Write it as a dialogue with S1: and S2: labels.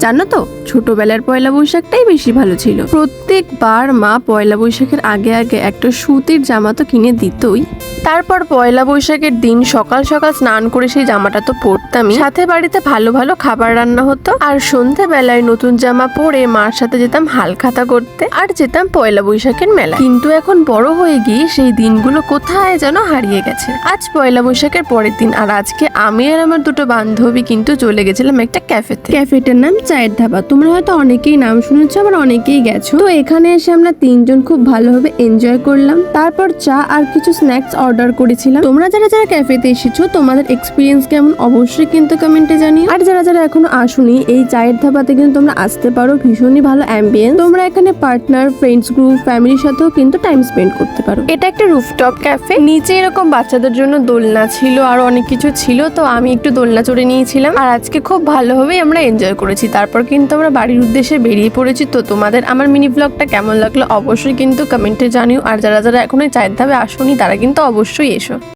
S1: জানো তো, ছোটবেলার পয়লা বৈশাখটাই বেশি ভালো ছিল। প্রত্যেকবার মা পয়লা বৈশাখের আগে আগে একটা সুতির জামা তো কিনে দিতই। তারপর পয়লা বৈশাখের দিন সকাল সকাল স্নান করে সেই জামাটা তো পরতামই, সাথে বাড়িতে ভালো ভালো খাবার রান্না হতো, আর সন্ধ্যাবেলায় নতুন জামা পরে মার সাথে যেতাম হালখাতা করতে, আর যেতাম পয়লা বৈশাখের মেলা। কিন্তু এখন বড় হয়ে গিয়ে সেই দিনগুলো কোথায় যেন হারিয়ে গেছে। আজ পয়লা বৈশাখের পরের দিন, আর আজকে আমি আর আমার দুটো বান্ধবী কিন্তু চলে গেছিলাম একটা ক্যাফেতে। ক্যাফেটার নাম চায়ের ধাবা। তোমরা হয়তো অনেকেই নাম শুনেছো, আবার অনেকেই গেছো। তো এখানে এসে আমরা তিনজন খুব ভালোভাবে এনজয় করলাম। তারপর চা আর কিছু স্ন্যাক্স অর্ডার করেছিলাম। তোমরা যারা যারা ক্যাফেতে এসেছো তোমাদের এক্সপিরিয়েন্স কেমন অবশ্যই কিন্তু কমেন্টে জানিও। আর যারা যারা এখনো আসোনি, এই চায়ের ধাবাতে কিন্তু তোমরা আসতে পারো। ভীষণই ভালো অ্যাম্বিয়েন্স। তোমরা এখানে পার্টনার, ফ্রেন্ডস গ্রুপ, ফ্যামিলির সাথেও কিন্তু টাইম স্পেন্ড করতে পারো। এটা একটা রুফটপ ক্যাফে। নিচে এরকম বাচ্চাদের জন্য দোলনা ছিল আর অনেক কিছু ছিল, তো আমি একটু দোলনা চড়ে নিয়েছিলাম। আর আজকে খুব ভালোভাবেই আমরা এনজয় করেছি। তারপর কিন্তু আমরা বাড়ির উদ্দেশ্যে বেরিয়ে পড়েছি। তো তোমাদের আমার মিনি ব্লগটা কেমন লাগলো অবশ্যই কিন্তু কমেন্টে জানিও। আর যারা যারা এখনো চায়ের ধাবে আসোনি তারা কিন্তু অবশ্যই এসো।